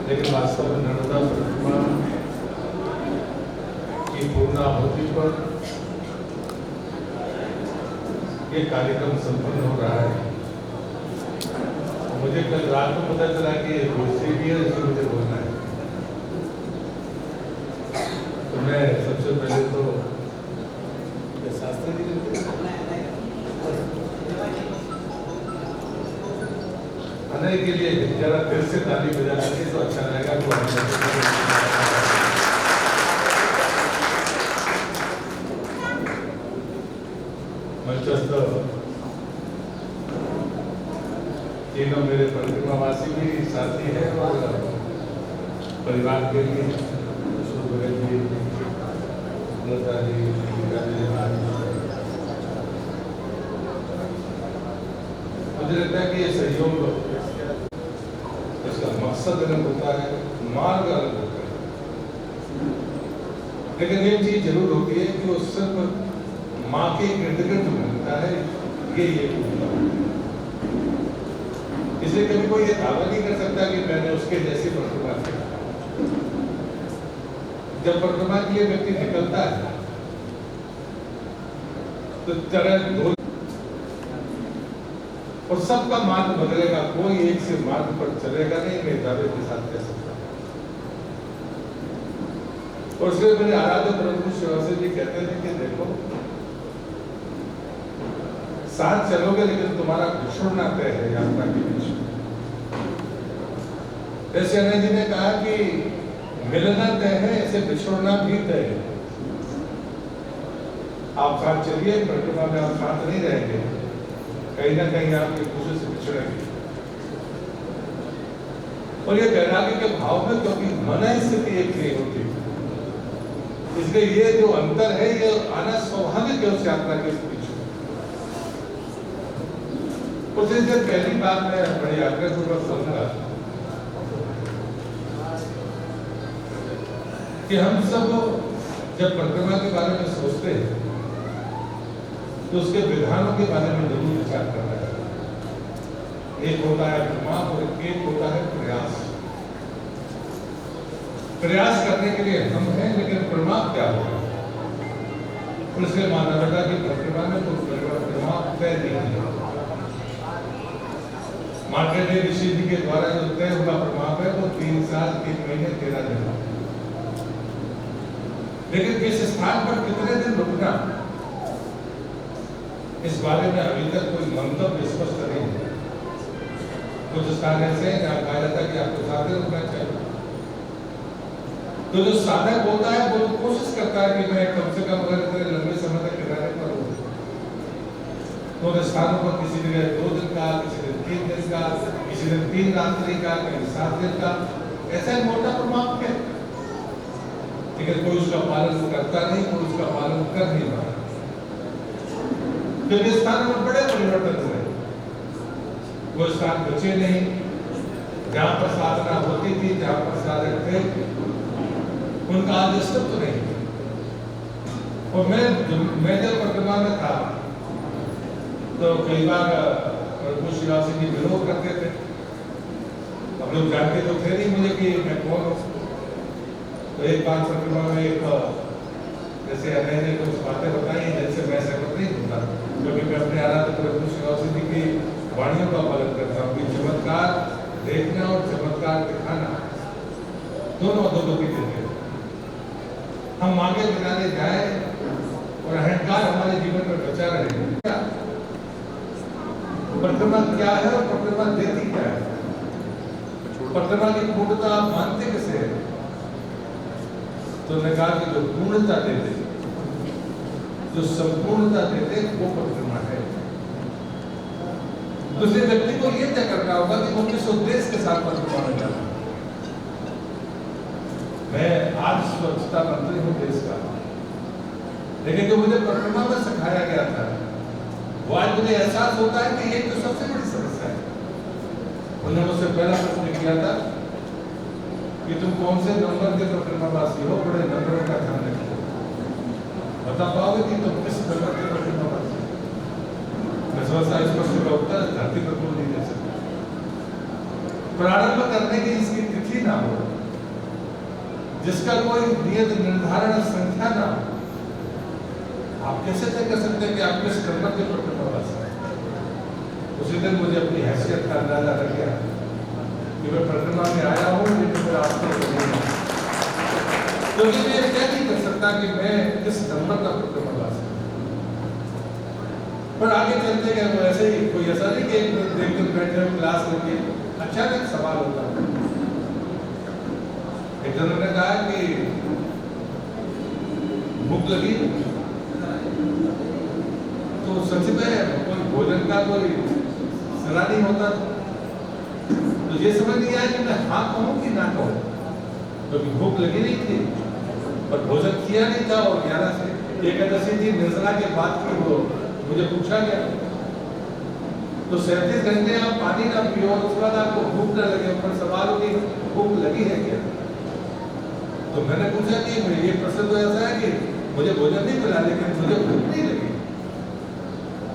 लेकिन वास्तव में नर्मदा प्रतिमा की पूर्णाहुति पर ये कार्यक्रम संपन्न हो रहा है। मुझे कल रात को पता चला कि गोष्ठी भी है, इसमें मुझे बोलना है। तो मैं सबसे पहले तो शास्त्री जी अनय के लिए जरा फिर से ताली बजा देंगे तो अच्छा रहेगा। मंचस्थ तीनों मेरे प्रतिमावासी भी साथी हैं और परिवार के लिए मुझे लगता है कि ये सहयोग इसका मकसद अलग होता है, मार्ग अलग होता है, लेकिन एक चीज जरूर होती है कि वो सिर्फ माँ के इर्द गिर्द घूमता है। ये इसलिए कभी कोई ये दावा नहीं कर सकता कि मैंने उसके जैसी प्रतिमा की। जब प्रतिमा के लिए व्यक्ति निकलता है तो तरह दो और सबका मार्ग बदलेगा, कोई एक से मार्ग पर चलेगा नहीं, मैं दावे के साथ कह सकता हूं। और इसलिए मेरे आराध्य प्रभु शिवासी जी कहते थे कि देखो साथ चलोगे लेकिन तुम्हारा बिछुड़ना तय है यात्रा के बीच में। जैसे अनय जी ने कहा कि मिलना तय है, ऐसे बिछुड़ना भी तय है। आप साथ चलिए, प्रतिमा में आप साथ नहीं रहेंगे, कहीं ना कहीं आप एक दूसरे से बिछड़ेंगे। और ये वैराग्य के भाव में क्योंकि मन स्थिति एक नहीं होती, इसलिए ये जो अंतर है ये आना स्वाभाविक है उस यात्रा के पीछे। उसी से पहली बात मैं बड़ी आग्रहपूर्वक कहूंगा कि हम सब जब प्रतिमा के बारे में सोचते हैं तो उसके विधानों के बारे में जरूर विचार करना है। एक होता है प्रमाप और एक होता है प्रयास। प्रयास करने के लिए हम हैं, लेकिन प्रमाप क्या होगा? इसलिए मानवता की प्रतिमा में तो प्रमाप तय नहीं है। मार्कंडेय ऋषि जी के द्वारा जो तय हुआ प्रमाप है वो 3 साल 3 महीने 13 दिन, लेकिन किस स्थान पर कितने दिन रुकना इस बारे में अभी तक कोई मंतव्य स्पष्ट नहीं है। कुछ स्थान ऐसे हैं जहां कहा जाता है कि आपको 7 दिन रुकना चाहिए। तो जो साधक होता है वो कोशिश करता है कि मैं कम से कम अगर इतने लंबे समय तक किनारे पर हूँ तो स्थानों पर किसी जगह 2 दिन का, किसी दिन 3 दिन का, किसी दिन 3 रात्रि का, कहीं 7 दिन का, ऐसा मोटा प्रमाप है। लेकिन कोई उसका पालन करता नहीं, कोई उसका पालन कर नहीं रहा। तो स्थान में बड़े परिवर्तन हुए। वो स्थान बचे नहीं जहां पर साधना होती थी, जहां पर साधक थे, उनका आज अस्तित्व नहीं। और मैं जब प्रतिमा में था तो कई बार प्रभु शिवासी जी विरोध करते थे। अब लोग जानते तो थे नहीं मुझे कि मैं कौन हूँ। तो एक बार प्रतिमा में एक जैसे अनय ने कुछ बातें बताई जैसे मैं सहमत नहीं होता, क्योंकि मैं अपने आराध्य प्रभु शिवासी जी की वाणियों का पालन करता हूँ कि चमत्कार देखना और चमत्कार दिखाना दोनों अधोगति देते हैं। हम आगे बनाने जाए और अहंकार हमारे जीवन में बचा रहे। प्रतिमा क्या है और प्रतिमा देती क्या है? प्रतिमा की पूर्णता आप मानते कैसे है? तो ने कहा कि जो पूर्णता देते, जो संपूर्णता देते वो प्रतिमा है। दूसरे व्यक्ति को यह तय करना होगा कि वो किस उद्देश्य के साथ प्रतिमा में जाना। मैं आज स्वच्छता मंत्री हूँ देश का, लेकिन जो मुझे प्रतिमा में सिखाया गया था वो आज मुझे एहसास होता है कि ये तो सबसे बड़ी समस्या है। उन्होंने मुझसे पहला प्रश्न किया था कि तुम कौन से नंबर के प्रतिमावासी हो, बड़े नंबरों का ध्यान रखो, बता पाओगे कि तुम किस नंबर के प्रतिमावासी हो? मैं समझता इस प्रश्न का उत्तर धरती पर नहीं दे सकता। प्रारंभ करने की इसकी तिथि ना हो, जिसका कोई नियत निर्धारण संख्या ना हो, आप कैसे तय कर सकते हैं कि आप किस नंबर के परिक्रमावासी हैं? उसी दिन मुझे अपनी हैसियत का अंदाजा लग गया कि मैं परिक्रमा में आया हूँ, लेकिन मैं आपको नहीं हूँ, क्योंकि मैं ये तय नहीं कर सकता कि मैं किस नंबर का परिक्रमावासी हूँ। पर आगे चलते गए वो ऐसे ही, कोई ऐसा नहीं कि एक दिन बैठे हुए क्लास लेके अचानक सवाल होता है। एक जन ने कहा कि भूख लगी, तो सच में कोई भोजन का कोई सलाह नहीं होता, तो ये समझ नहीं आया कि मैं हाँ कहूँ कि ना कहूँ, क्योंकि भूख लगी नहीं थी और भोजन किया नहीं था, और 11 से एकादशी थी, निर्जला के बाद की वो मुझे पूछा गया, तो 37 घंटे आप पानी ना पियो और उसके बाद आपको भूख न लगे, पर सवाल हो कि भूख लगी है क्या? तो मैंने पूछा कि ये प्रश्न तो ऐसा है कि मुझे भोजन नहीं मिला लेकिन मुझे भूख नहीं लगी,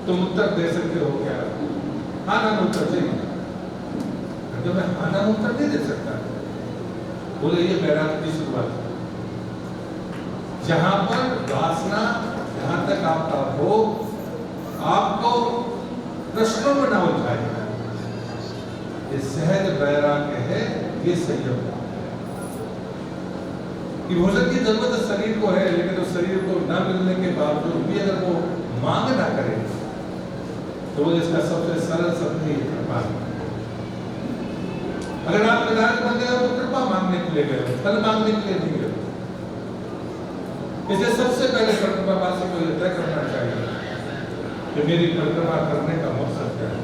तुम उत्तर दे सकते हो क्या? हाँ ना उत्तर चाहिए। तो मैं हाँ ना उत्तर नहीं दे सकता। बोले ये बैराग की शुरुआत है, जहां पर वासना जहां तक आपका हो, आपको प्रश्नों में ना उलझाए, ये सहज वैराग्य है, ये संयम है। कि भोजन की जरूरत शरीर को है, लेकिन उस शरीर को न मिलने के बावजूद भी अगर वो मांग ना करे, तो वो इसका सबसे सरल शब्द ही कृपा है। अगर आप प्रधान बन गए हो तो कृपा मांगने के लिए गए, फल मांगने के लिए नहीं गए। इसलिए सबसे पहले परिक्रमावासी को यह तय करना चाहिए कि मेरी परिक्रमा करने का मकसद क्या है।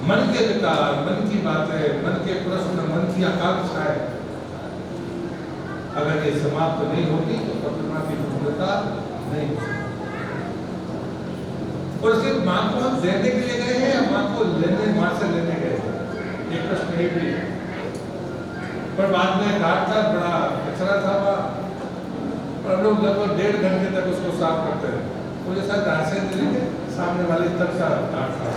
मन के विकार, मन की बातें, मन के प्रश्न, मन की आकांक्षाएं अगर ये समाप्त नहीं होगी तो परिक्रमा की पूर्णता नहीं हो सकती। और सिर्फ मां को हम देने के लिए गए हैं या मां को लेने, मां से लेने गए हैं, एक प्रश्न ये भी है। पर बाद में घाट था, बड़ा कचरा था वहाँ, और हम लोग लगभग 1.5 घंटे तक उसको साफ करते रहे। मुझे शायद रास्ते दिल्ली के सामने वाले तक का घाट था।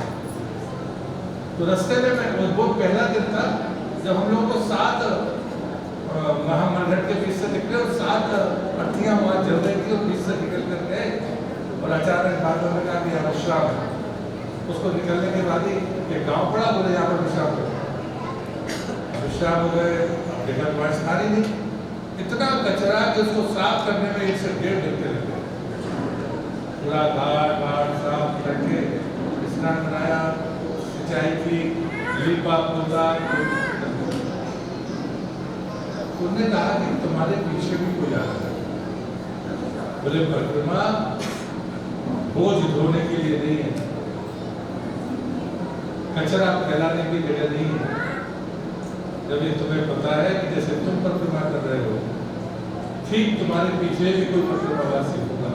तो रास्ते में मैं वो पहला दिन था जब हम लोगों को 7 महामंडल के बीच से निकले और 7 अर्थियां वहां जल रही थी और बीच से निकल कर गए, और अचानक बातों में कहा कि विश्राम है। उसको निकलने के बाद ही एक गांव पड़ा, बोले यहाँ पर विश्राम करो। विश्राम हो गए, देखा तुम्हारी सारी नहीं, इतना कचरा कि उसको साफ करने में 1 से 1.5 घंटे लगे। पूरा घाट साफ करके स्नान बनाया, सिंचाई की, लीपा पोता। उन्होंने कहा कि तुम्हारे पीछे भी कोई आ रहा है। बोले परिक्रमा बोझ ढोने के लिए नहीं है, कचरा फैलाने की जगह नहीं है। जब ये तुम्हें पता है कि जैसे तुम परिक्रमा कर रहे हो, ठीक तुम्हारे पीछे भी कोई परिक्रमावासी होगा,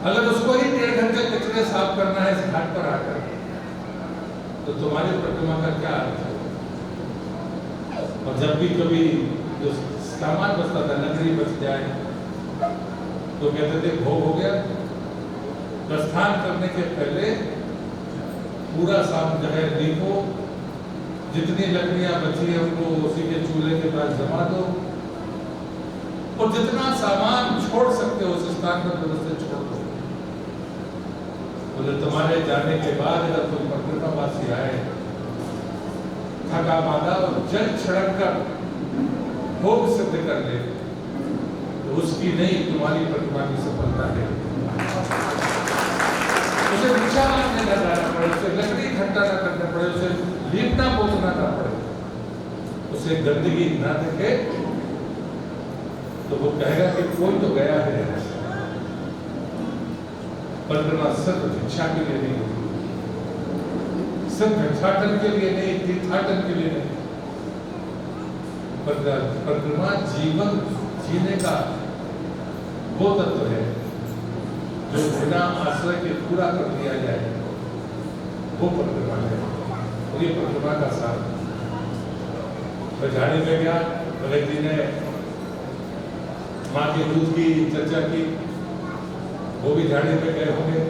अगर उसको ही 1.5 घंटे कचरे साफ करना है इस घाट पर आकर, तो तुम्हारी परिक्रमा का क्या अर्थ है? और जब भी कभी जो सामान बचता था, नगरी बच जाए, तो कहते थे भोग हो गया। प्रस्थान करने के पहले पूरा साफ जो है लीपो, जितनी लकड़ियां बची है उनको उसी के चूल्हे के पास जमा दो, और जितना सामान छोड़ सकते हो उस स्थान पर व्यवस्थित छोड़ दो। बोले तुम्हारे जाने के बाद अगर कोई परिक्रमावासी आए, थका मादा और जल छिड़क कर भोग सिद्ध कर ले, तो उसकी नहीं तुम्हारी परिक्रमा की सफलता है। उसे रिक्शा मारने न जाना पड़े, उसे लकड़ी इकट्ठा न करना पड़े, उसे लीपना पोतना ना पड़े, उसे गंदगी ना दिखे, तो वो कहेगा कि कोई तो गया है। परिक्रमा सिर्फ भिक्षा के लिए नहीं होती, सिर्फ भिक्षाटन के लिए नहीं, तीर्थाटन के लिए नहीं। परिक्रमा जीवन जीने का वो तत्व है जो बिना आश्रय के पूरा कर दिया जाए, वो परिक्रमा है। और ये परिक्रमा का सार मैं झाड़ी में गया, भगत जी ने माँ के दूध की चर्चा की, वो भी झाड़ी में गए होंगे,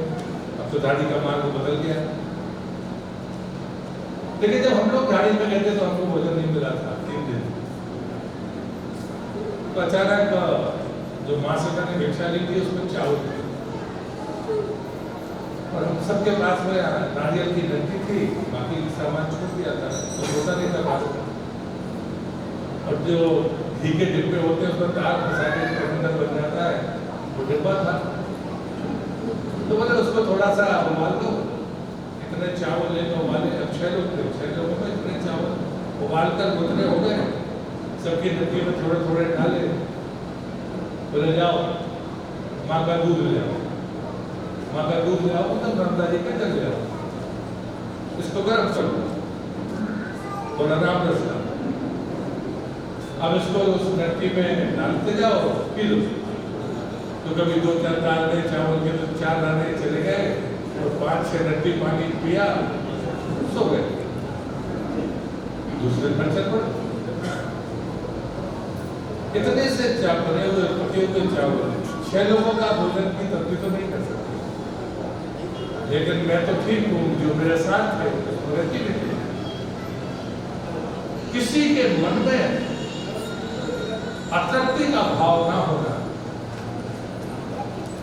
अब तो झाड़ी का मार्ग बदल गया। लेकिन जब हम लोग झाड़ी में गए थे तो हमको भोजन नहीं मिला था 3 दिन। तो अचानक जो माँ सीता ने भिक्षा ली थी उसमें चावल थे और हम सबके पास में नारियल की लड्डी थी, बाकी सामान छूट दिया था तो होता नहीं था पास में। और जो घी के डिब्बे होते हैं उसमें तार फंसा के अंदर बन जाता है, वो डिब्बा था। तो बोले उसको थोड़ा सा उबाल दो, इतने चावल ले लो उबाले। अब 6 लोग थे, 6 लोगों में इतने चावल उबाल कर गुजरे हो गए, सबकी नदी में थोड़े थोड़े डाले। बोले जाओ माँ का दूध ले आओ, माँ का दूध ले आओ, मतलब नर्मदा जी का जल ले आओ, इसको गर्म कर दो। बोला राम रस। अब इसको उस नदी में डालते जाओ, पी लो। तो कभी 2-4 दाने चावल के तो 4 दाने चले गए और 5-6 नदी पानी पिया, सो गए। दूसरे दिन चल पड़े। इतने से बने हुए पके हुए चावल 6 लोगों का भोजन की तब्दीली तो नहीं कर सकती, लेकिन मैं तो ठीक हूँ, जो मेरे साथ थे रहती भी थी। किसी के मन में अतृप्ति का भाव ना होना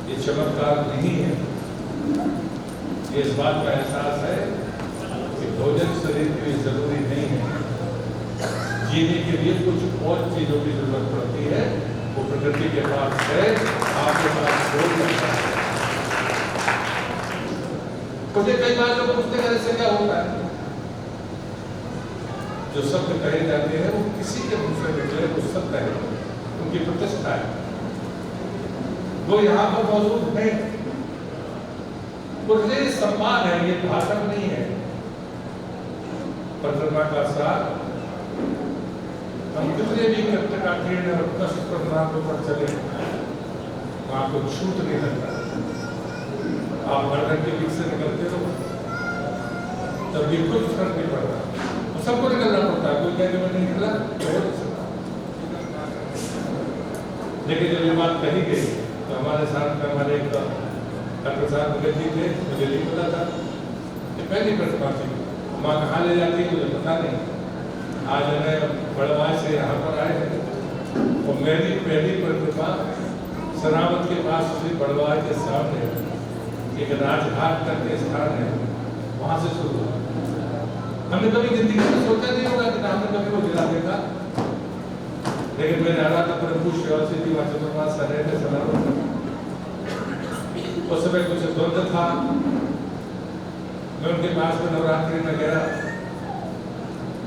ये चमत्कार नहीं है। ये इस बात का एहसास है कि भोजन शरीर के लिए जरूरी नहीं है, जीने के लिए कुछ और चीजों की जरूरत पड़ती है, वो प्रकृति के पास है, आपके पास हो सकता है। मुझे कई बार लोग पूछते हैं ऐसे क्या होता है। जो शब्द कहे जाते हैं वो किसी के मुंह से निकले वो सत्य है, उनकी प्रतिष्ठा है, वो यहाँ पर मौजूद है, उनसे सम्मान है, ये भाषण नहीं है। परिक्रमा का सार हम कितने भी कष्ट और कष्ट प्रमाणों पर चले, वहां को छूट नहीं लगता। आप गर्दन के बीच से निकलते हो तब भी कुछ फर्क नहीं पड़ता, सबको निकलना पड़ता है, कोई कहने में नहीं निकला तो हो नहीं सकता। लेकिन जब ये बात कही गई तो हमारे साथ में हमारे एक डॉक्टर साहब मुखर्जी थे, मुझे नहीं पता था कि पहली प्रतिमा थी, माँ कहाँ ले जाती है मुझे पता नहीं। आज मैं बड़वाई से यहाँ पर आए थे और मेरी पहली प्रतिमा सरावत के पास श्री बड़वाई के सामने एक राजघाट करके स्थान है, वहाँ से शुरू हुआ। हमने कभी जिंदगी में सोचा नहीं होगा कि हमने कभी वो जिला देखा, लेकिन मैंने आराधना प्रभु शिव सिद्धि वाचन सारे में समारोह उस समय कुछ द्वंद्व था। मैं उनके पास में नवरात्रि में गया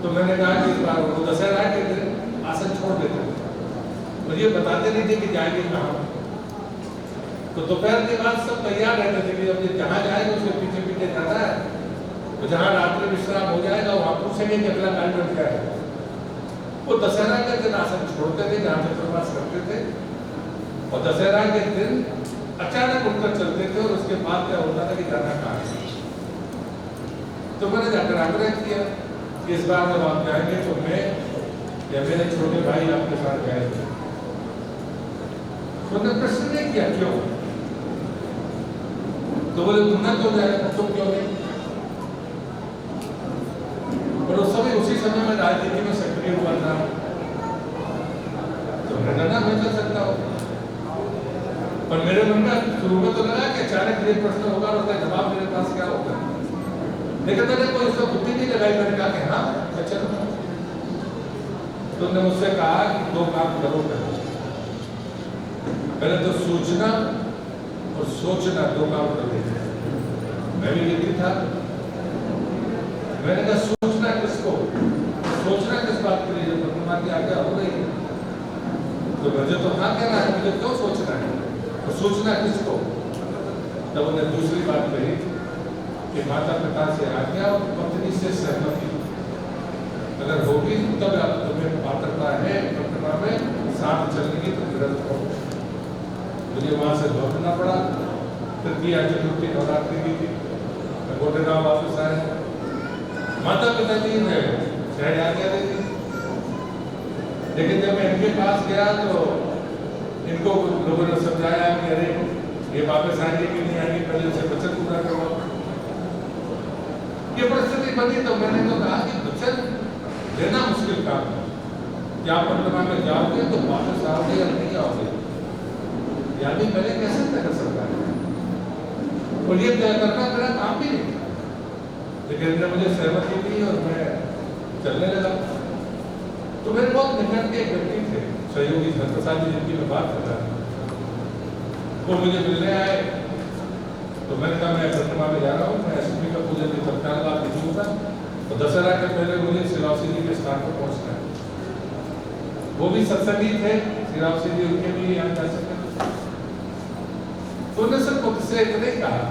तो मैंने कहा कि इस बार वो दशहरा के दिन आसन छोड़ देते थे, मुझे बताते नहीं थे कि जाएंगे कहाँ। तो दोपहर के बाद सब तैयार रहते थे कि अब जहाँ जाएंगे उसके पीछे पीछे जाना है, तो जहाँ रात्रि विश्राम हो जाएगा वहाँ पूछेंगे कि अगला कार्यक्रम क्या है। वो दशहरा के दिन आसन छोड़ते थे जहाँ से प्रवास करते थे और दशहरा के दिन अचानक उठकर चलते थे और उसके बाद क्या होता था कि जाना कहाँ है। तो मैंने जाकर आग्रह किया कि इस बार जब आप जाएंगे तो मैं या मेरे छोटे भाई आपके साथ जाएंगे। उन्होंने प्रश्न नहीं किया क्यों, तो बोले मुन्ना क्यों जाएगा, तुम क्यों नहीं। और उस समय उसी समय में राजनीति में सक्रिय हुआ था, तो मैं ना मैं कर सकता हूँ। पर मेरे मन में शुरू में तो लगा कि अचानक ये प्रश्न होगा और उसका जवाब मेरे पास क्या होगा, लेकिन मैंने कोई उसको बुद्धि नहीं लगाई। मैंने कहा कि हाँ चलो। तो उन्होंने मुझसे कहा कि 2 काम करो, पहले तो सोचना और सोचना 2 काम कर देते। मैं भी लिखी था, मैंने कहा सोचना किसको, सोचना किस बात के लिए, जब प्रतिमा की आज्ञा हो रही है तो मुझे तो हाँ कहना है, मुझे क्यों सोचना है, तो सोचना किसको। तब उन्हें दूसरी बात कही कि माता पिता से आज्ञा और पत्नी से सहमति अगर होगी तब आप तुम्हें पात्रता है प्रतिमा में साथ चलने की, तो गिरफ्त हो। मुझे वहां से लौटना पड़ा, तृतीया चतुर्थी नवरात्रि की थी, मैं गोटेगांव वापस आया। माता पिता जी ने शायद आज्ञा दी थी, लेकिन जब मैं इनके पास गया तो इनको लोगों ने समझाया कि अरे ये वापस आएंगे कि नहीं आएंगे, पहले से वचन पूरा करो। ये परिस्थिति बनी तो मैंने तो कहा कि वचन लेना मुश्किल काम है, क्या परिक्रमा में जाओगे तो वापस आओगे या नहीं आओगे, यानी मैंने कैसे तय कर सकता है? और ये तय करना मेरा काम भी नहीं था, लेकिन इन्होंने मुझे सहमति दी और मैं चलने लगा। तो मेरे बहुत निकट के एक व्यक्ति थे, सहयोगी प्रसाद जी, जिनकी मैं बात कर रहा था, वो मुझे मिलने आए। तो मैंने कहा मैं परिक्रमा में जा रहा हूँ, मैं अष्टमी का पूजन की तत्काल बात लिखूंगा, तो दशहरा के पहले मुझे श्रीरावसी जी के स्थान पर पहुंचना है। वो भी सत्संगी थे, श्रीरावसी जी उनके भी यहाँ जा सके। तो उन्होंने सब मुझसे इतने कहा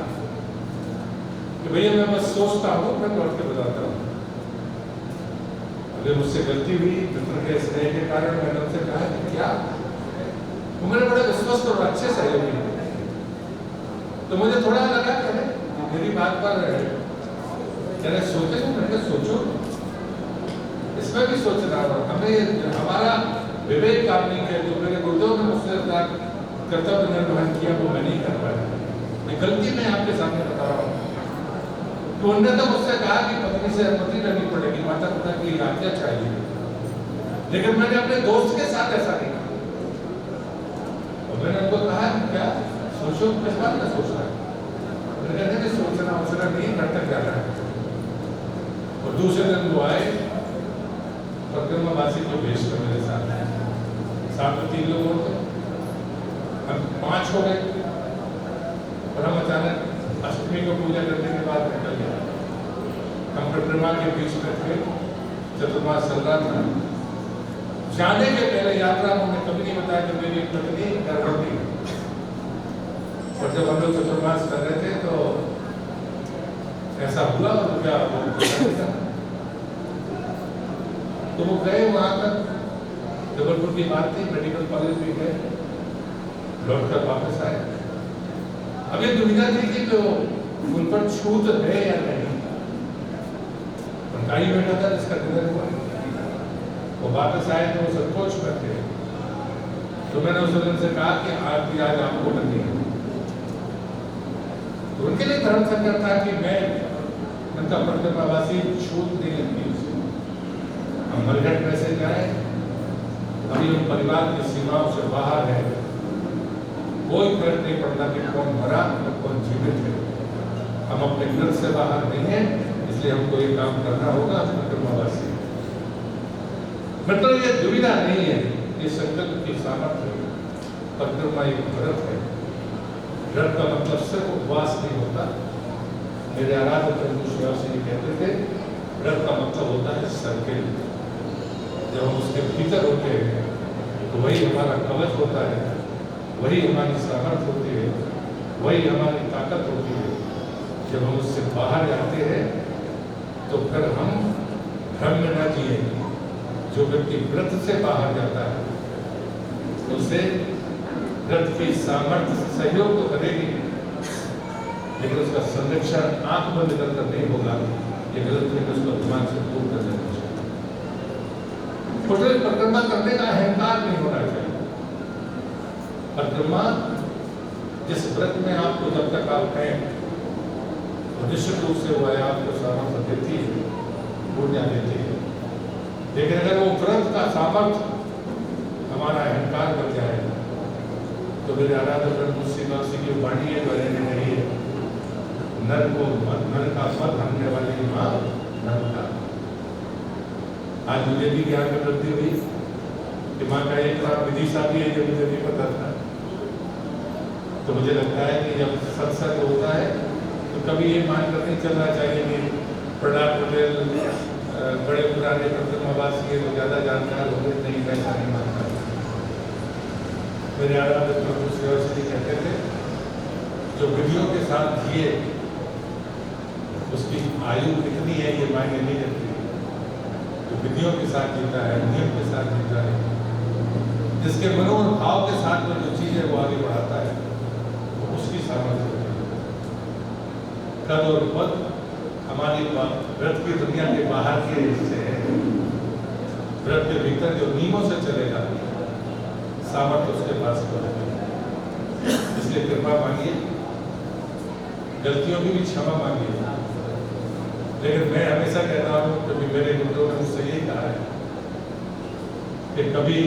कि भैया मैं बस सोचता हूँ, मैं लौट के बताता हूँ। अगर मुझसे गलती हुई मित्र के स्नेह के कारण, मैंने उनसे कहा कि क्या, वो मेरे बड़े विश्वस्त और अच्छे सहयोगी थे। तो मुझे थोड़ा लगा कि मेरी बात पर मैंने सोचे, तो मैंने सोचो इसमें भी सोचना, और हमें हमारा विवेक काम नहीं किया, जो मेरे गुरुदेव ने मुझसे कर्तव्य निर्वहन किया वो मैं नहीं कर पाया। मैं गलती मैं आपके सामने बता रहा हूँ। तो उन्होंने तो मुझसे कहा कि पत्नी से अनुमति लेनी पड़ेगी, माता पिता की आज्ञा चाहिए, लेकिन मैंने अपने दोस्त के साथ ऐसा नहीं कहा। और मैंने उनको कहा क्या सोचो, किस बात में सोचना है? मैंने कहा कि सोचना वोचना नहीं, घर तक जाना है। और दूसरे दिन वो आए परिक्रमावासी को भेज कर मेरे साथ, साथ में 3 लोग और थे, हम 5 हो गए। और हम अचानक अष्टमी को पूजा करने के बाद निकल गए। हम परिक्रमा के बीच में थे, चतुर्मास चल रहा था। जाने के पहले यात्रा उन्होंने कभी नहीं बताया कि मेरी पत्नी गर्भवती है। और जब हम लोग चतुर्मास कर रहे थे तो ऐसा हुआ, और क्या तो वो गए वहां तक, जबलपुर की बात थी, मेडिकल कॉलेज भी गए, लौट कर वापस आए। अब ये दुविधा थी कि तो उन पर छूत है या नहीं। उनका ही बेटा था जिसका निधन हुआ, वो वापस आए तो वो संकोच में थे। तो मैंने उस दिन से कहा कि आज आपको लगनी है। तो उनके लिए धर्म संकट था कि मैं उनका परिक्रमावासी छूत नहीं लगती उसे। हम मरघट में से जाए, अभी हम परिवार की सीमाओं से बाहर है, कोई फर्क नहीं पड़ता कि कौन मरा और कौन जीवित है। हम अपने घर से बाहर नहीं है, इसलिए हमको ये काम करना होगा परिक्रमावासी। मतलब ये दुविधा नहीं है, ये संकल्प की सामर्थ्य है। परिक्रमा एक व्रत है। व्रत का मतलब सिर्फ उपवास नहीं होता। मेरे आराध्य प्रभु श्रीरावसी जी कहते थे, व्रत का मतलब होता है सर्किल। जब हम उसके भीतर होते हैं तो वही हमारा कवच होता है, वही हमारी सामर्थ्य होती है, वही हमारी ताकत होती है। जब हम उससे बाहर जाते हैं तो फिर हम भ्रम में न जिए। जो व्यक्ति व्रत से बाहर जाता है उसे व्रत की सामर्थ्य सहयोग तो करेगी, लेकिन उसका संरक्षण आंख बंद कर नहीं होगा। ये गलत है, उसको दिमाग से दूर कर देना चाहिए। परिक्रमा करने का अहंकार नहीं होना चाहिए। परिक्रमा जिस व्रत में आपको जब तक आप हैं तो निश्चित रूप से वो आपको सामर्थ्य देती है, ऊर्जा देती है। लेकिन अगर वो व्रत का सामर्थ्य हमारा अहंकार बन जाएगा तो मेरे आराध्य प्रभु श्रीरावसी की वाणी है, नहीं है, नर का मत हमने वाली माँ नर का। आज मुझे भी ज्ञान में वृद्धि हुई कि माँ का एक नाम विधि साथी है, जो मुझे नहीं पता था। तो मुझे लगता है कि जब सत्संग होता है तो कभी ये मान कर नहीं चलना चाहिए कि प्रणाम पटेल बड़े पुराने परिक्रमावासी है तो ज़्यादा जानकार हो गए। नहीं, ऐसा नहीं मानता। मेरे आराध्य प्रभु श्रीरावसी जी कहते थे, जो विधियों के साथ जिए उसकी आयु कितनी है ये मायने नहीं रखती। जो विधियों के साथ जीता है, नियम के साथ जीता है, जिसके मनोभाव के साथ में जो चीज है वो आगे बढ़ाता है, तो उसकी सामर्थ्य होती है। कद और पद हमारी व्रत की दुनिया के बाहर के हिस्से है। व्रत के भीतर जो नियमों से चलेगा सामर्थ्य उसके पास है। इसलिए कृपा मांगिए, गलतियों की भी क्षमा मांगिए। लेकिन मैं हमेशा कहता हूँ, क्योंकि मेरे गुरुदेव ने मुझसे यही कहा है कि कभी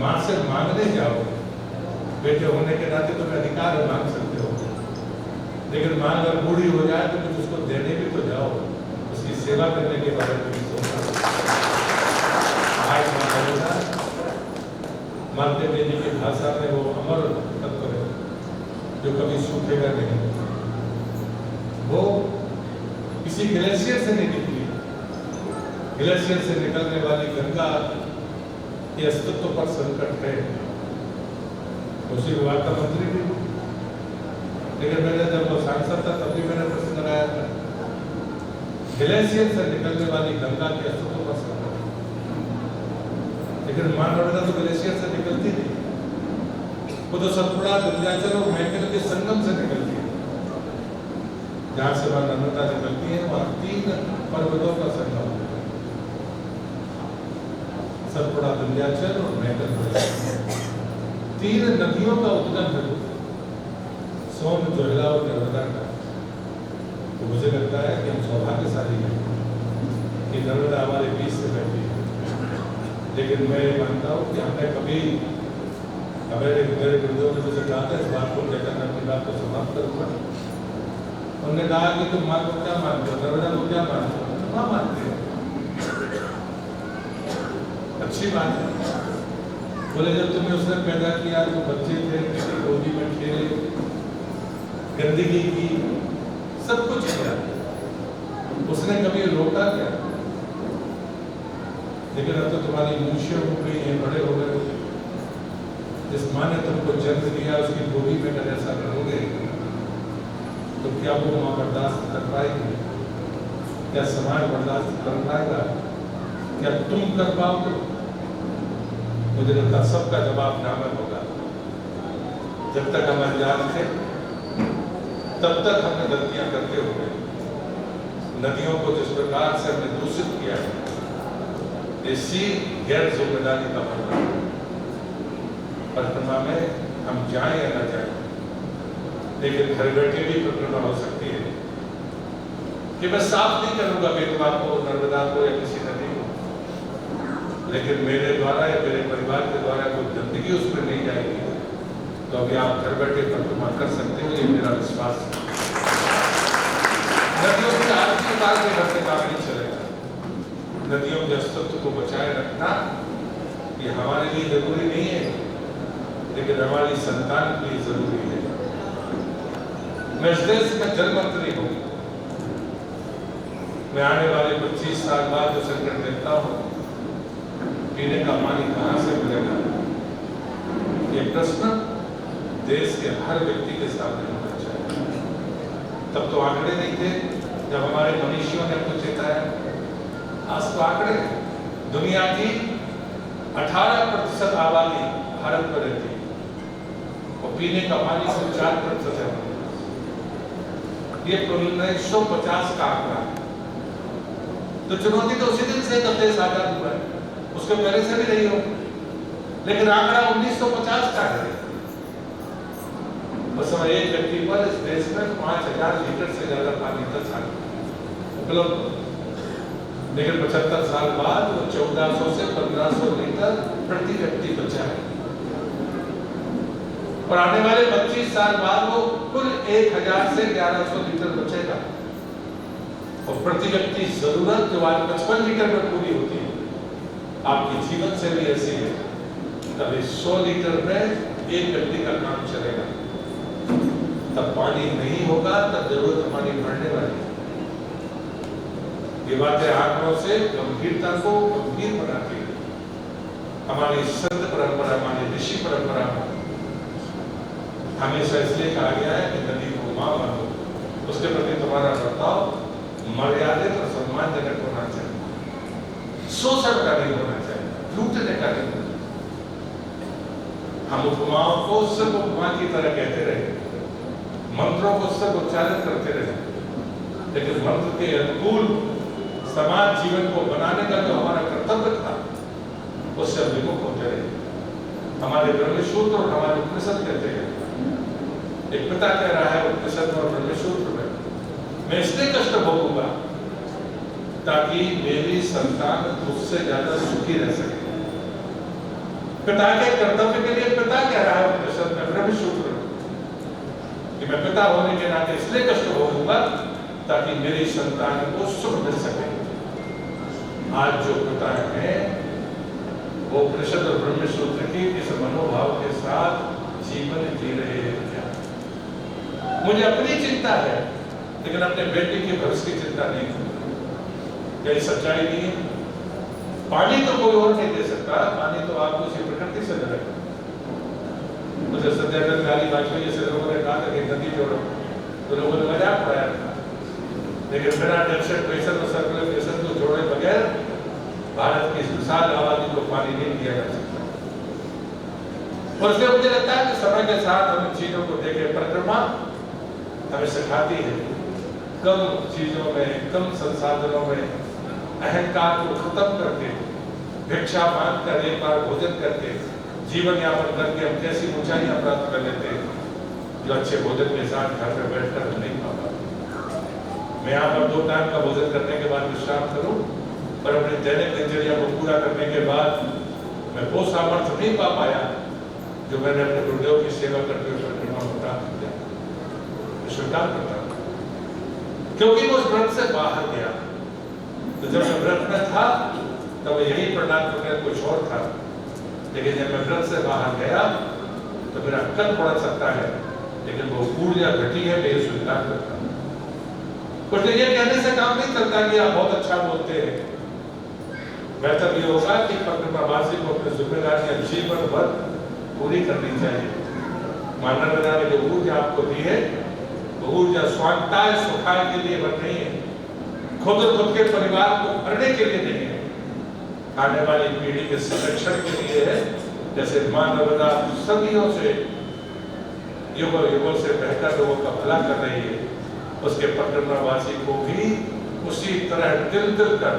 माँ से मांगने जाओ, बेटे होने के नाते तुम्हें अधिकार है, मांग सकते हो, लेकिन माँ अगर बूढ़ी हो जाए तो कुछ उसको देने भी तो जाओ, उसकी सेवा करने के बारे में भी सोचो। आज मानते जी की भाषा में वो अमर तत्व है जो कभी सूखेगा नहीं। वो किसी ग्लेशियर से नहीं निकली, ग्लेशियर से निकलने वाली गंगा के अस्तित्व पर संकट है। उसी विभाग का मंत्री भी, लेकिन मैंने जब वो सांसद था तब भी मैंने प्रश्न लगाया था, ग्लेशियर से निकलने वाली गंगा के अस्तित्व पर संकट, लेकिन मां नर्मदा तो ग्लेशियर से निकलती नहीं, वो तो सतपुड़ा, विंध्याचल और मैकल के संगम से निकलती है। जहां से मां नर्मदा निकलती है वहां 3 पर्वतों का संगम है, सतपुड़ा, विंध्याचल और मैकल, 3 नदियों का उद्गम है, सोन, जोहला और नर्मदा का। तो मुझे लगता है कि हम सौभाग्यशाली हैं कि नर्मदा हमारे बीच से बहती है। लेकिन मैं ये मानता हूँ कि हमने कभी, मेरे गुरुदेव ने मुझे कहा था, इस बात को लेकर मैं अपनी बात को समाप्त करूँगा। उन्होंने कहा कि तुम माँ को क्या मानते हो, नर्मदा को क्या मानते हो? तो माँ मानते हो, अच्छी बात है। बोले जब तुम्हें उसने पैदा किया तो बच्चे थे, किसी गोदी में खेले, गंदगी की, सब कुछ किया, उसने कभी रोका क्या? लेकिन अब तो तुम्हारी मूछें हो गई हैं, बड़े हो गए, जिस माँ ने तुमको जन्म दिया उसकी गोदी में अगर ऐसा करोगे तो क्या वो माँ बर्दाश्त कर पाएगी? क्या समाज बर्दाश्त कर पाएगा? क्या तुम कर पाओगे? मुझे लगता सबका जवाब नामक होगा। जब तक हम अनजान थे तब तक हमने गलतियां करते हुए नदियों को जिस प्रकार से हमने दूषित किया है, इसी गैर जिम्मेदारी का परिणाम। परिक्रमा में हम जाएं या न जाएं, लेकिन घर बैठे भी परिक्रमा हो सकती है कि मैं साफ नहीं करूंगा बेतवा को, नर्मदा को या किसी नदी को, लेकिन मेरे द्वारा या मेरे परिवार के द्वारा कोई गंदगी उसमें नहीं जाएगी, तो अभी आप घर बैठे परिक्रमा कर सकते हो, ये मेरा विश्वास है। नदियों के आर्थिक काल में घर से काम नहीं चलेगा। नदियों के अस्तित्व को बचाए रखना ये हमारे लिए जरूरी नहीं है, लेकिन हमारी संतान के लिए जरूरी है। मैं इस देश में जल मंत्री हूँ। मैं आने वाले 25 साल बाद जो संकट देखता हूँ, पीने का पानी कहाँ से मिलेगा, ये प्रश्न देश के हर व्यक्ति के सामने होना चाहिए। तब तो आंकड़े नहीं थे जब हमारे मनीषियों ने हमको चेताया। आज तो आंकड़े, दुनिया की 18% आबादी भारत में रहती है और पीने का पानी सिर्फ 4% है। ये 1950 का आंकड़ा, तो चुनौती तो उसी दिन से जब देश आजाद हुआ है, उसके पहले से भी नहीं हो, लेकिन आंकड़ा 1950 का है। उस समय एक व्यक्ति पर इस देश में 5000 लीटर से ज्यादा पानी था उपलब्ध, लेकिन 75 साल बाद वो 1400 से 1500 लीटर प्रति व्यक्ति बचा है, और आने वाले 25 साल बाद वो कुल 1000 से 1100 लीटर बचेगा, और प्रति व्यक्ति जरूरत जो आज 55 लीटर में पूरी होती है, आपकी जीवन शैली ऐसी है, तब 100 लीटर में एक व्यक्ति का काम चलेगा। तब पानी नहीं होगा, तब जरूरत हमारी बढ़ने वाली है। ये बातें आंकड़ों से गंभीरता को गंभीर बनाती है। हमारी संत परंपरा, हमारी ऋषि परंपरा हमेशा इसलिए कहा गया है कि नदी को मां मानो, उसके प्रति तुम्हारा बर्ताव मर्यादित और सम्मानजनक होना चाहिए, शोषण का नहीं होना चाहिए, लूटने का नहीं। हम उपमाओं को सिर्फ उपमा की तरह कहते रहे, मंत्रों को सिर्फ उच्चारित करते रहे, लेकिन मंत्र के अनुकूल समाज जीवन को बनाने का जो हमारा कर्तव्य था, उससे विमुख होते रहे। हमारे ब्रह्मसूत्र और हमारे उपनिषद कहते हैं, एक पिता कह रहा है उपनिषद और ब्रह्मसूत्र में, मैं इसलिए कष्ट भोगूंगा ताकि मेरी संतान मुझसे ज्यादा सुखी रह सके। पिता के कर्तव्य के लिए पिता कह रहा है उपनिषद में ब्रह्मसूत्र कि मैं पिता होने के नाते इसलिए कष्ट भोगूंगा ताकि मेरी संतान को सुख मिल सके। आज जो पिता है वो उपनिषद और ब्रह्मसूत्र की इस मनोभाव के साथ जीवन जी रहे हैं क्या? मुझे अपनी चिंता है लेकिन अपने बेटे के भविष्य की चिंता नहीं। क्या सच्चाई नहीं है? पानी तो कोई और नहीं दे सकता, पानी तो आपको उसी प्रकृति से मिलेगा। मुझे सत्याग्रह गाली वाजपेयी से लोगों ने कहा था कि नदी जोड़ो, तो लोगों ने मजाक उड़ाया था, लेकिन बिना डेफिसिट प्रेशर और सर्कुलर प्रेशर को जोड़े बगैर भारत की विशाल आबादी को पानी नहीं दिया जा सकता। और इसलिए मुझे लगता है कि समय के साथ हम इन चीजों को देखे परिक्रमा हमें सिखाती है कम चीजों में, कम संसाधनों में अहंकार को खत्म करके, भिक्षा मांग कर एक बार भोजन करके जीवन यापन करके हम कैसी ऊंचाइयां प्राप्त कर लेते हैं जो अच्छे भोजन के साथ घर में बैठकर हम नहीं पा पाते। मैं यहाँ पर 2 टाइम का भोजन करने के बाद विश्राम करूं पर अपनी दैनिक दिनचर्या को पूरा करने के बाद मैं वो सामर्थ्य नहीं पा पाया जो मैंने अपने गुरुदेव की सेवा करते हुए परिक्रमा में प्राप्त किया। स्वीकार करता हूं क्योंकि वो उस व्रत से बाहर गया। तो जब मैं व्रत में था तब यही प्रणाम करने कुछ और था, लेकिन जब मैं व्रत से बाहर गया तो मेरा कल बढ़ सकता है लेकिन वो ऊर्जा घटी है, मैं स्वीकार करता हूं। कुछ ये कहने से काम नहीं चलता कि आप बहुत अच्छा बोलते हैं। बेहतर ये होगा कि परिक्रमावासी को अपनी जिम्मेदारियां जीवन भर पूरी करनी चाहिए। मानव ने जो ऊर्जा आपको दी है वो ऊर्जा स्वांताय सुखाय के लिए बन नहीं है, खुद के परिवार को भरने के लिए नहीं है, आने वाली पीढ़ी के संरक्षण के लिए है। जैसे मां नर्मदा सदियों से युगों से बहकर लोगों का भला कर रही है, उसके परिक्रमावासी को भी उसी तरह दिल कर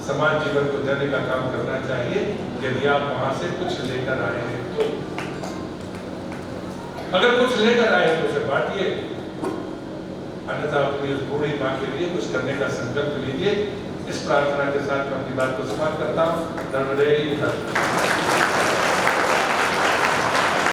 समाज जीवन को देने का काम करना चाहिए। यदि आप वहां से कुछ लेकर आए हैं तो, अगर कुछ लेकर आए तो उसे बांटिए, अन्यथा अपनी उस बूढ़ी मां के लिए कुछ करने का संकल्प लीजिए। इस प्रार्थना के साथ मैं अपनी बात को समाप्त करता हूँ।